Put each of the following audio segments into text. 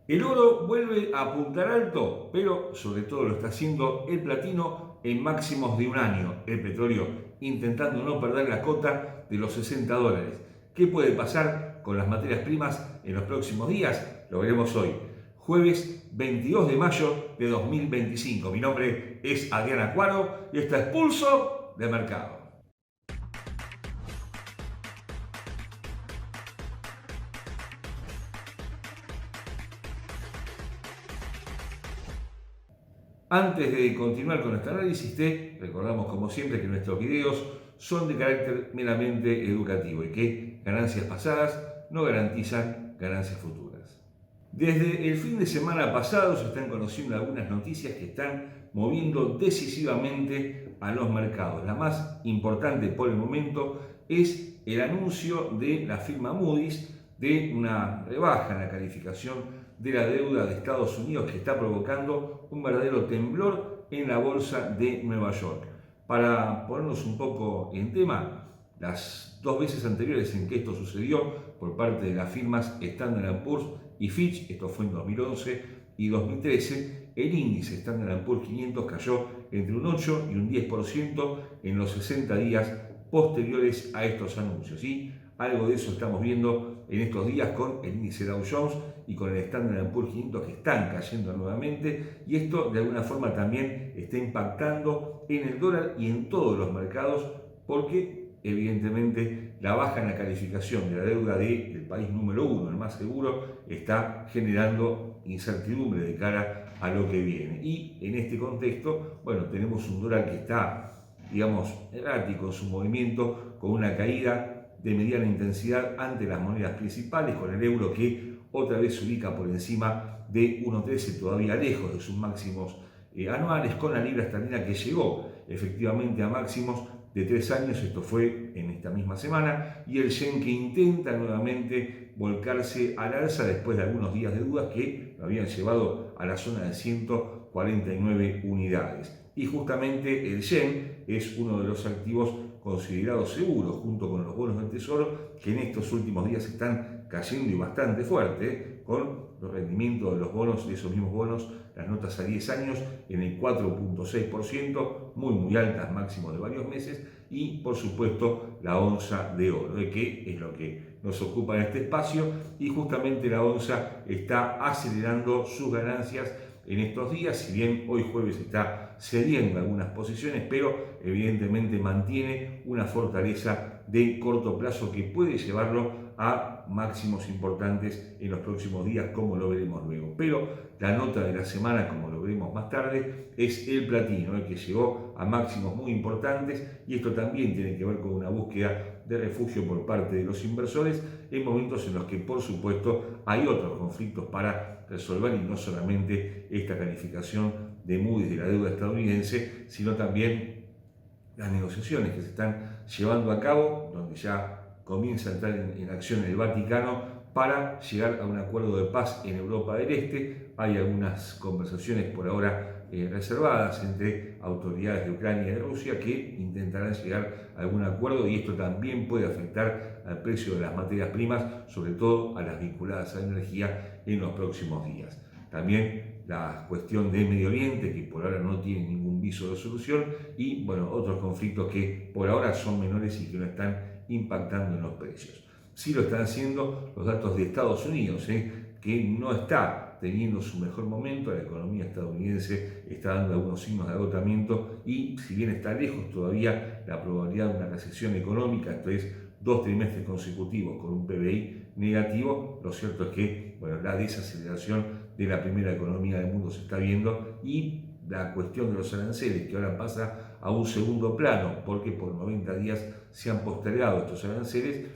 El oro vuelve a apuntar alto, pero sobre todo lo está haciendo el platino en máximos de un año. El petróleo intentando no perder la cota de los $60. ¿Qué puede pasar con las materias primas en los próximos días? Lo veremos hoy, jueves 22 de mayo de 2025. Mi nombre es Adrián Cuaro y esto es Pulso de Mercado. Antes de continuar con nuestro análisis, recordamos como siempre que nuestros videos son de carácter meramente educativo y que ganancias pasadas no garantizan ganancias futuras. Desde el fin de semana pasado se están conociendo algunas noticias que están moviendo decisivamente a los mercados. La más importante por el momento es el anuncio de la firma Moody's de una rebaja en la calificación de la deuda de Estados Unidos que está provocando un verdadero temblor en la bolsa de Nueva York. Para ponernos un poco en tema, las dos veces anteriores en que esto sucedió por parte de las firmas Standard & Poor's y Fitch, esto fue en 2011 y 2013, el índice Standard & Poor's 500 cayó entre un 8 y un 10% en los 60 días posteriores a estos anuncios. Y algo de eso estamos viendo en estos días con el índice Dow Jones y con el Standard & Poor's 500 que están cayendo nuevamente, y esto de alguna forma también está impactando en el dólar y en todos los mercados, porque evidentemente la baja en la calificación de la deuda del país número uno, el más seguro, está generando incertidumbre de cara a lo que viene. Y en este contexto, bueno, tenemos un dólar que está, digamos, errático en su movimiento, con una caída de mediana intensidad ante las monedas principales, con el euro que otra vez se ubica por encima de 1.13, todavía lejos de sus máximos anuales, con la libra esterlina que llegó efectivamente a máximos de 3 años, esto fue en esta misma semana, y el yen que intenta nuevamente volcarse al alza después de algunos días de dudas que lo habían llevado a la zona de 149 unidades. Y justamente el yen es uno de los activos considerados seguros, junto con los bonos del tesoro, que en estos últimos días están cayendo y bastante fuerte, con los rendimientos de los bonos, de esos mismos bonos, las notas a 10 años en el 4.6%, muy altas, máximos de varios meses, y por supuesto la onza de oro, que es lo que nos ocupa en este espacio, y justamente la onza está acelerando sus ganancias en estos días, si bien hoy jueves está cediendo algunas posiciones, pero evidentemente mantiene una fortaleza de corto plazo que puede llevarlo a máximos importantes en los próximos días, como lo veremos luego. Pero la nota de la semana, como lo veremos más tarde, es el platino, que llegó a máximos muy importantes, y esto también tiene que ver con una búsqueda de refugio por parte de los inversores en momentos en los que, por supuesto, hay otros conflictos para resolver, y no solamente esta calificación de Moody's de la deuda estadounidense, sino también las negociaciones que se están llevando a cabo, donde ya comienza a entrar en acción el Vaticano para llegar a un acuerdo de paz en Europa del Este. Hay algunas conversaciones por ahora reservadas entre autoridades de Ucrania y de Rusia que intentarán llegar a algún acuerdo, y esto también puede afectar al precio de las materias primas, sobre todo a las vinculadas a la energía, en los próximos días. También la cuestión de Medio Oriente, que por ahora no tiene ningún viso de solución, y bueno, otros conflictos que por ahora son menores y que no están impactando en los precios. Sí lo están haciendo los datos de Estados Unidos, que no está teniendo su mejor momento. La economía estadounidense está dando algunos signos de agotamiento, y si bien está lejos todavía la probabilidad de una recesión económica, esto es 2 trimestres consecutivos con un PBI negativo, lo cierto es que la desaceleración de la primera economía del mundo se está viendo, y la cuestión de los aranceles, que ahora pasa a un segundo plano porque por 90 días se han postergado estos aranceles,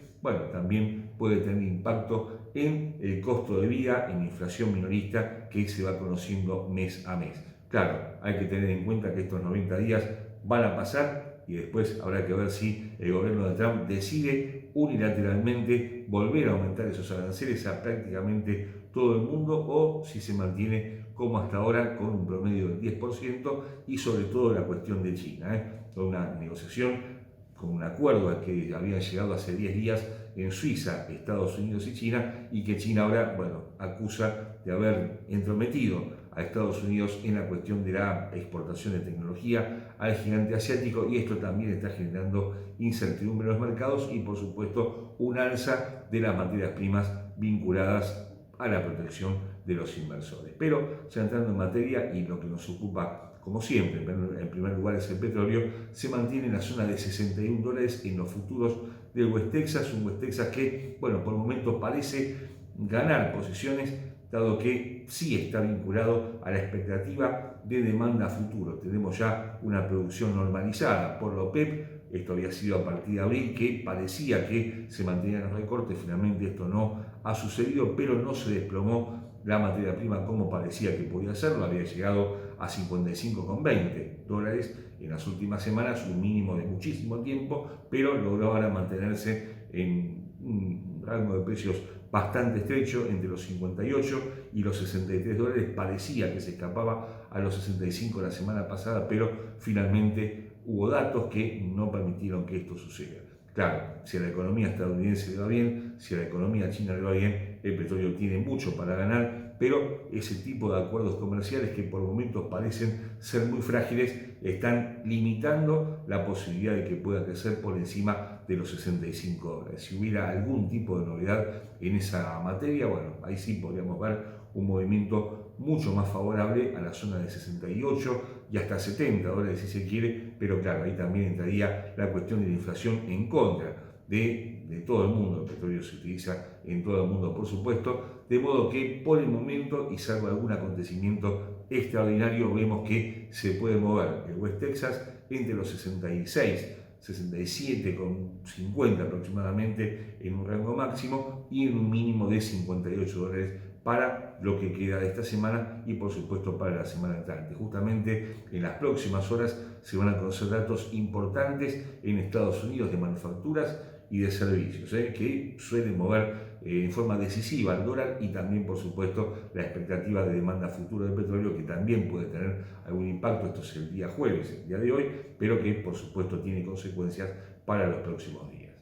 también puede tener impacto en el costo de vida, en la inflación minorista que se va conociendo mes a mes. Claro, hay que tener en cuenta que estos 90 días van a pasar, y después habrá que ver si el gobierno de Trump decide unilateralmente volver a aumentar esos aranceles a prácticamente todo el mundo, o si se mantiene como hasta ahora con un promedio del 10%, y sobre todo la cuestión de China, con una negociación, con un acuerdo al que habían llegado hace 10 días en Suiza, Estados Unidos y China, y que China ahora, acusa de haber entrometido a Estados Unidos en la cuestión de la exportación de tecnología al gigante asiático, y esto también está generando incertidumbre en los mercados y por supuesto un alza de las materias primas vinculadas a la protección de los inversores. Pero ya entrando en materia, y lo que nos ocupa como siempre, en primer lugar es el petróleo, se mantiene en la zona de $61 en los futuros del West Texas, un West Texas que, bueno, por momentos parece ganar posiciones, dado que sí está vinculado a la expectativa de demanda a futuro. Tenemos ya una producción normalizada por la OPEP. Esto había sido a partir de abril, que parecía que se mantenían los recortes. Finalmente esto no ha sucedido, pero no se desplomó la materia prima como parecía que podía hacerlo. Había llegado a $55,20 en las últimas semanas, un mínimo de muchísimo tiempo, pero logró ahora mantenerse en un rango de precios bastante estrecho entre los 58 y los $63. Parecía que se escapaba a los 65 la semana pasada, pero finalmente hubo datos que no permitieron que esto suceda. Claro, si a la economía estadounidense le va bien, si a la economía china le va bien, el petróleo tiene mucho para ganar, pero ese tipo de acuerdos comerciales que por momentos parecen ser muy frágiles están limitando la posibilidad de que pueda crecer por encima de los $65. Si hubiera algún tipo de novedad en esa materia, bueno, ahí sí podríamos ver un movimiento mucho más favorable a la zona de 68 y hasta $70 si se quiere, pero claro, ahí también entraría la cuestión de la inflación en contra de todo el mundo. El petróleo se utiliza en todo el mundo, por supuesto, de modo que por el momento, y salvo algún acontecimiento extraordinario, vemos que se puede mover el West Texas entre los 66, 67,50 aproximadamente en un rango máximo y en un mínimo de $58 para lo que queda de esta semana y por supuesto para la semana entrante. Justamente en las próximas horas se van a conocer datos importantes en Estados Unidos de manufacturas y de servicios, que suelen mover en forma decisiva al dólar, y también por supuesto la expectativa de demanda futura del petróleo, que también puede tener algún impacto. Esto es el día jueves, el día de hoy, pero que por supuesto tiene consecuencias para los próximos días.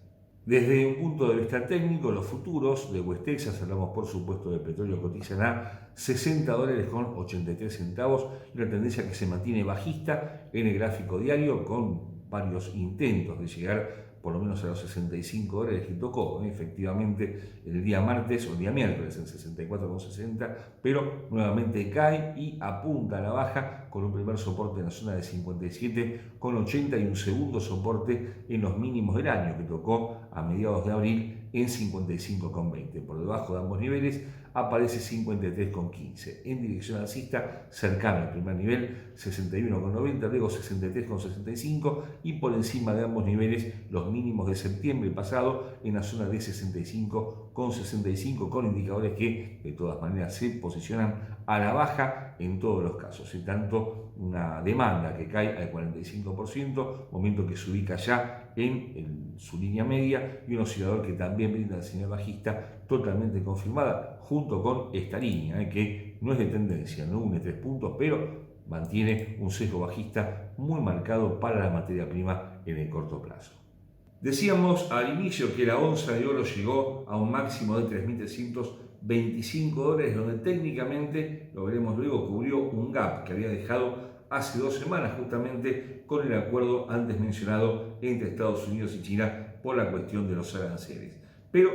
Desde un punto de vista técnico, los futuros de West Texas, hablamos por supuesto del petróleo, cotizan a $60,83, una tendencia que se mantiene bajista en el gráfico diario, con varios intentos de llegar por lo menos a los $65 que tocó, efectivamente el día martes o el día miércoles en 64,60, pero nuevamente cae y apunta a la baja con un primer soporte en la zona de 57,80 y un segundo soporte en los mínimos del año que tocó a mediados de abril en 55,20. Por debajo de ambos niveles aparece 53,15. En dirección alcista, cercano al primer nivel, 61,90, luego 63,65 y por encima de ambos niveles los mínimos de septiembre pasado en la zona de 65,65, con indicadores que de todas maneras se posicionan a la baja en todos los casos, y tanto una demanda que cae al 45%, momento que se ubica ya en su línea media, y un oscilador que también brinda la señal bajista totalmente confirmada junto con esta línea, que no es de tendencia, no une 3 puntos, pero mantiene un sesgo bajista muy marcado para la materia prima en el corto plazo. Decíamos al inicio que la onza de oro llegó a un máximo de $3.325, donde técnicamente, lo veremos luego, cubrió un gap que había dejado hace 2 semanas, justamente con el acuerdo antes mencionado entre Estados Unidos y China por la cuestión de los aranceles. Pero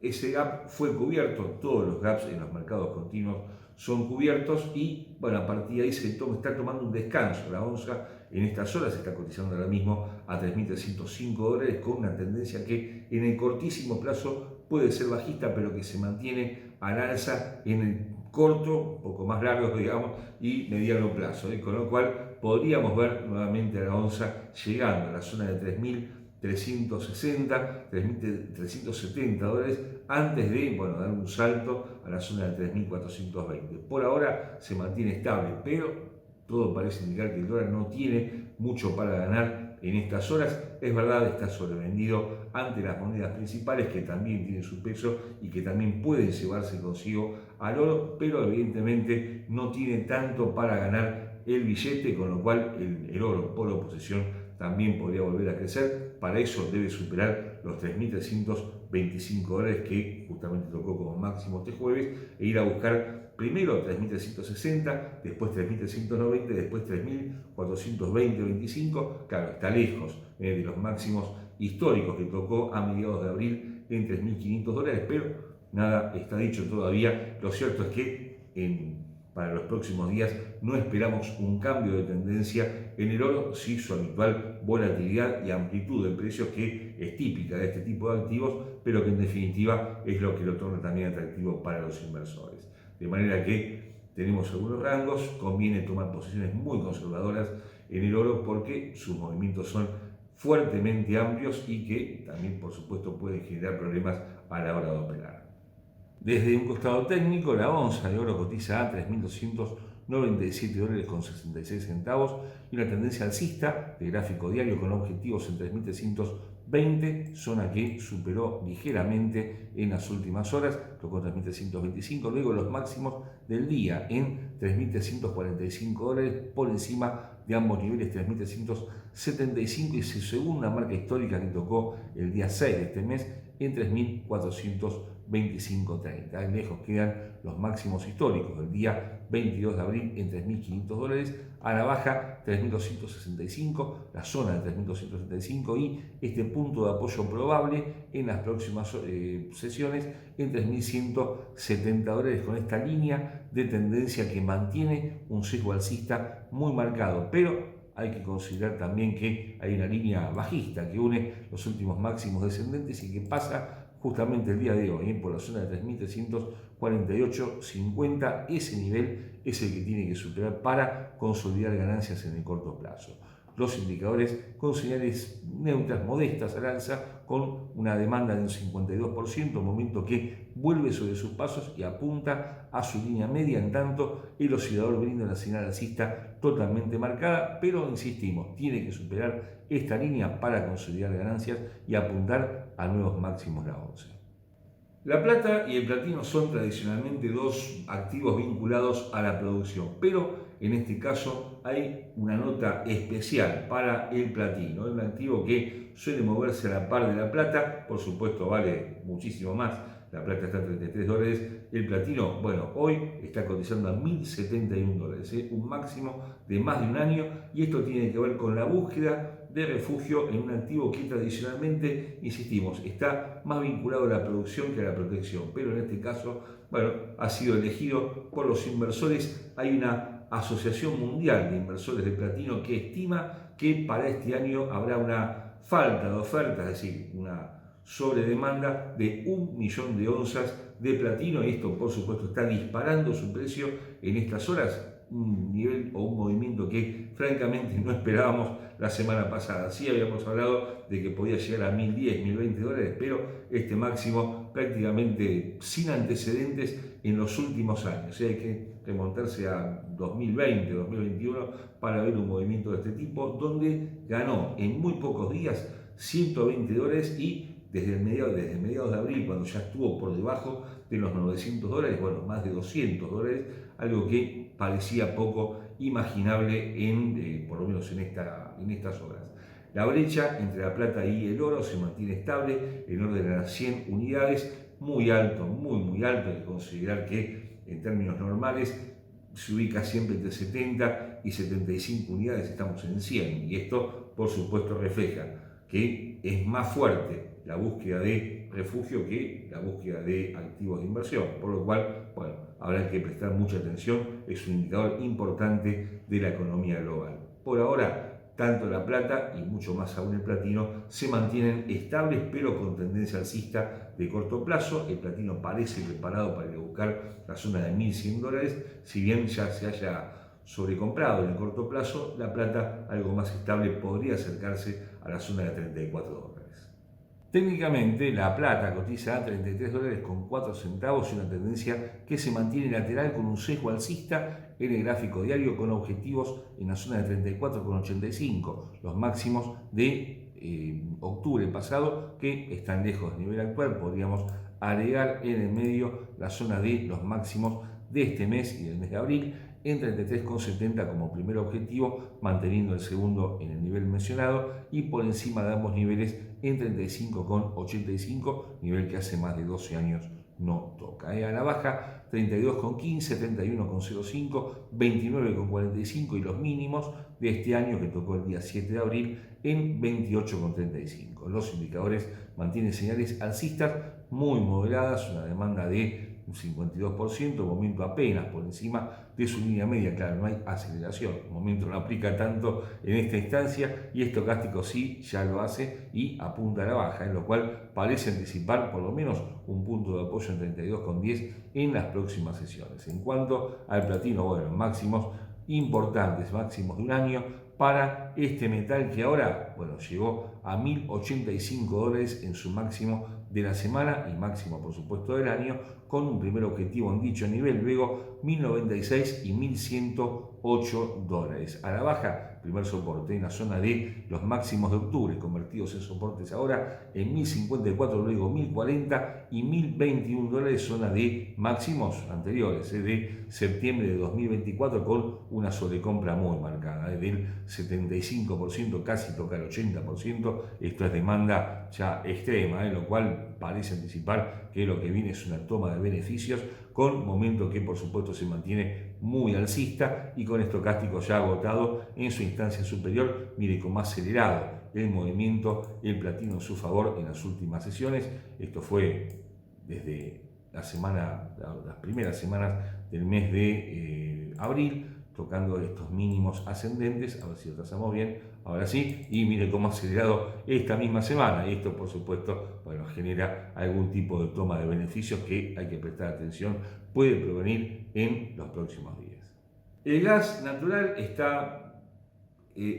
ese gap fue cubierto, todos los gaps en los mercados continuos son cubiertos, y bueno, a partir de ahí está tomando un descanso. La onza en estas horas se está cotizando ahora mismo a $3.305, con una tendencia que en el cortísimo plazo puede ser bajista, pero que se mantiene al alza en el corto, un poco más largo, digamos, y mediano plazo, con lo cual podríamos ver nuevamente a la onza llegando a la zona de $3.360, $3.370 antes de, dar un salto a la zona de 3.420. Por ahora se mantiene estable, pero todo parece indicar que el dólar no tiene mucho para ganar en estas horas. Es verdad, está sobrevendido ante las monedas principales, que también tienen su peso y que también pueden llevarse consigo al oro, pero evidentemente no tiene tanto para ganar el billete, con lo cual el oro por oposición también podría volver a crecer. Para eso debe superar los $3.325 que justamente tocó como máximo este jueves, e ir a buscar primero 3.360, después 3.390, después 3.420-25, claro, está lejos de los máximos históricos que tocó a mediados de abril en $3.500, pero nada está dicho todavía. Lo cierto es que para los próximos días no esperamos un cambio de tendencia en el oro, sí su habitual volatilidad y amplitud de precios que es típica de este tipo de activos, pero que en definitiva es lo que lo torna también atractivo para los inversores. De manera que tenemos algunos rangos, conviene tomar posiciones muy conservadoras en el oro porque sus movimientos son fuertemente amplios y que también por supuesto pueden generar problemas a la hora de operar. Desde un costado técnico, la onza de oro cotiza a $3.297,66 y una tendencia alcista de gráfico diario con objetivos en 3.320, zona que superó ligeramente en las últimas horas, tocó 3.325, luego los máximos del día en $3.345 por encima de ambos niveles, 3.375 y su segunda marca histórica que tocó el día 6 de este mes en 3.425.30. Lejos quedan los máximos históricos del día 22 de abril en $3.500, a la baja 3.265, la zona de 3.265 y este punto de apoyo probable en las próximas sesiones en $3.170, con esta línea de tendencia que mantiene un sesgo alcista muy marcado, pero hay que considerar también que hay una línea bajista que une los últimos máximos descendentes y que pasa justamente el día de hoy por la zona de 3.348.50. Ese nivel es el que tiene que superar para consolidar ganancias en el corto plazo. Los indicadores con señales neutras modestas al alza, con una demanda de un 52%, momento que vuelve sobre sus pasos y apunta a su línea media, en tanto el oscilador brinda una señal alcista totalmente marcada, pero insistimos, tiene que superar esta línea para consolidar ganancias y apuntar a nuevos máximos la onza. La plata y el platino son tradicionalmente dos activos vinculados a la producción, pero en este caso hay una nota especial para el platino, un activo que suele moverse a la par de la plata, por supuesto vale muchísimo más, la plata está a $33, el platino, bueno, hoy está cotizando a $1.071, un máximo de más de un año, y esto tiene que ver con la búsqueda de refugio en un activo que tradicionalmente, insistimos, está más vinculado a la producción que a la protección, pero en este caso, bueno, ha sido elegido por los inversores. Hay una asociación mundial de inversores de platino que estima que para este año habrá una falta de oferta, es decir, una sobredemanda de 1 millón de onzas de platino, y esto por supuesto está disparando su precio en estas horas, un nivel o un movimiento que francamente no esperábamos la semana pasada. Sí habíamos hablado de que podía llegar a $1.010, $1.020, pero este máximo prácticamente sin antecedentes en los últimos años. Hay que remontarse a 2020, 2021 para ver un movimiento de este tipo, donde ganó en muy pocos días $120 y desde mediados de abril, cuando ya estuvo por debajo de los $900, bueno, más de $200, algo que parecía poco imaginable por lo menos en estas horas. La brecha entre la plata y el oro se mantiene estable en orden de las 100 unidades, muy alto, muy alto. Hay que considerar que en términos normales se ubica siempre entre 70 y 75 unidades, estamos en 100, y esto por supuesto refleja que es más fuerte la búsqueda de refugio que la búsqueda de activos de inversión, por lo cual, bueno, habrá que prestar mucha atención, es un indicador importante de la economía global. Por ahora, tanto la plata y mucho más aún el platino se mantienen estables, pero con tendencia alcista de corto plazo. El platino parece preparado para ir a buscar la zona de $1.100, si bien ya se haya sobrecomprado en el corto plazo. La plata, algo más estable, podría acercarse a la zona de $34. Técnicamente, la plata cotiza a $33,04 y una tendencia que se mantiene lateral con un sesgo alcista en el gráfico diario, con objetivos en la zona de $34,85, los máximos de octubre pasado, que están lejos del nivel actual. Podríamos agregar en el medio la zona de los máximos de este mes y del mes de abril en 33,70 como primer objetivo, manteniendo el segundo en el nivel mencionado, y por encima de ambos niveles en 35,85, nivel que hace más de 12 años no toca. A la baja 32,15, 31,05, 29,45 y los mínimos de este año que tocó el día 7 de abril en 28,35. Los indicadores mantienen señales alcistas muy moderadas, una demanda de un 52%, momento apenas por encima de su línea media. Claro, no hay aceleración, el momento no aplica tanto en esta instancia y estocástico sí ya lo hace y apunta a la baja, en lo cual parece anticipar por lo menos un punto de apoyo en 32,10 en las próximas sesiones. En cuanto al platino, bueno, máximos importantes, máximos de un año para este metal que ahora, bueno, llegó a $1.085 en su máximo de la semana y máximo, por supuesto, del año, con un primer objetivo en dicho nivel, luego 1.096 y $1.108. A la baja, primer soporte en la zona de los máximos de octubre, convertidos en soportes ahora en 1.054, luego 1.040 y $1.021, zona de máximos anteriores, de septiembre de 2024, con una sobrecompra muy marcada, del 75%, casi toca el 80%. Esto es demanda ya extrema, lo cual parece anticipar que lo que viene es una toma de beneficios, con momento que por supuesto se mantiene muy alcista y con estocástico ya agotado en su instancia superior. Mire cómo ha acelerado el movimiento el platino en su favor en las últimas sesiones. Esto fue desde las primeras semanas del mes de abril, tocando estos mínimos ascendentes. A ver si lo trazamos bien, ahora sí, y mire cómo ha acelerado esta misma semana, y esto por supuesto, bueno, genera algún tipo de toma de beneficios que hay que prestar atención, puede provenir en los próximos días. El gas natural está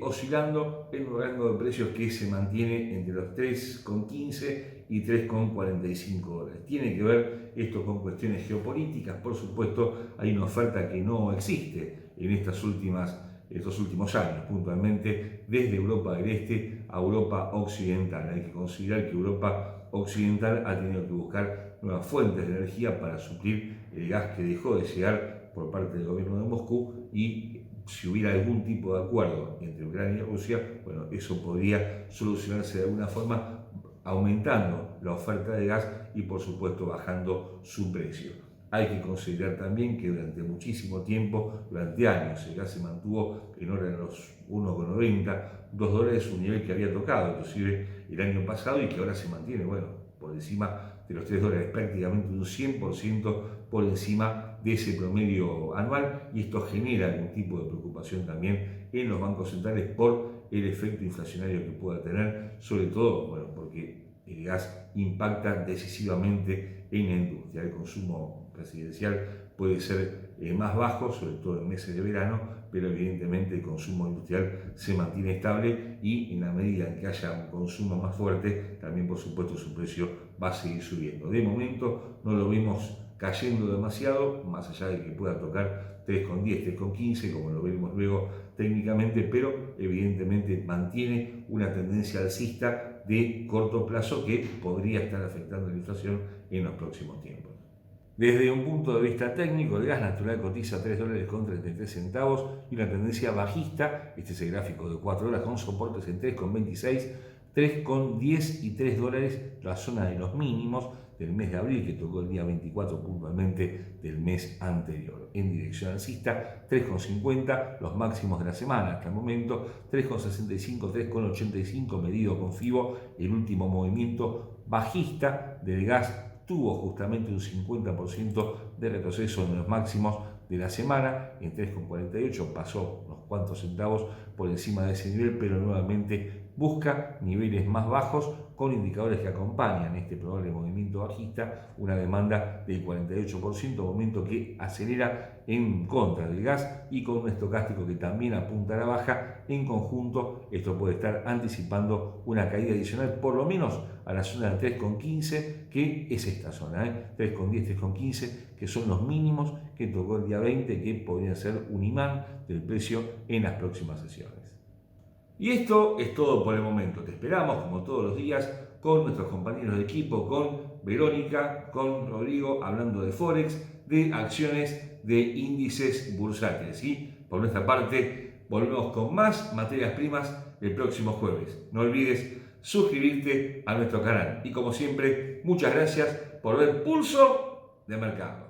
oscilando en un rango de precios que se mantiene entre los 3,15 y 3,45 dólares. Tiene que ver esto con cuestiones geopolíticas. Por supuesto, hay una oferta que no existe en estos últimos años, puntualmente desde Europa del Este a Europa Occidental. Hay que considerar que Europa Occidental ha tenido que buscar nuevas fuentes de energía para suplir el gas que dejó de llegar por parte del gobierno de Moscú, y si hubiera algún tipo de acuerdo entre Ucrania y Rusia, bueno, eso podría solucionarse de alguna forma aumentando la oferta de gas y por supuesto bajando su precio. Hay que considerar también que durante muchísimo tiempo, durante años, el gas se mantuvo en orden a los 1,90, 2 dólares, un nivel que había tocado inclusive el año pasado y que ahora se mantiene, bueno, por encima de los 3 dólares, prácticamente un 100% por encima de ese promedio anual, y esto genera algún tipo de preocupación también en los bancos centrales por el efecto inflacionario que pueda tener, sobre todo, bueno, porque el gas impacta decisivamente en la industria. El consumo residencial puede ser más bajo, sobre todo en meses de verano, pero evidentemente el consumo industrial se mantiene estable y en la medida en que haya un consumo más fuerte, también por supuesto su precio va a seguir subiendo. De momento no lo vemos cayendo demasiado, más allá de que pueda tocar 3,10, 3,15, como lo veremos luego técnicamente, pero evidentemente mantiene una tendencia alcista de corto plazo que podría estar afectando la inflación en los próximos tiempos. Desde un punto de vista técnico, el gas natural cotiza $3,33 y una tendencia bajista. Este es el gráfico de 4 horas con soportes en 3,26, 3,10 y 3 dólares, la zona de los mínimos del mes de abril, que tocó el día 24 puntualmente del mes anterior. En dirección alcista, 3,50, los máximos de la semana hasta el momento, 3,65, 3,85 medido con FIBO. El último movimiento bajista del gas tuvo justamente un 50% de retroceso en los máximos de la semana, en 3,48, pasó unos cuantos centavos por encima de ese nivel, pero nuevamente busca niveles más bajos con indicadores que acompañan este probable movimiento bajista, una demanda del 48%, momento que acelera en contra del gas y con un estocástico que también apunta a la baja. En conjunto, esto puede estar anticipando una caída adicional, por lo menos a la zona de 3,15, que es esta zona, 3,10, 3,15, que son los mínimos que tocó el día 20, que podrían ser un imán del precio en las próximas sesiones. Y esto es todo por el momento. Te esperamos, como todos los días, con nuestros compañeros de equipo, con Verónica, con Rodrigo, hablando de Forex, de acciones, de índices bursátiles. Y por nuestra parte, volvemos con más materias primas el próximo jueves. No olvides suscribirte a nuestro canal. Y como siempre, muchas gracias por ver Pulso de mercado.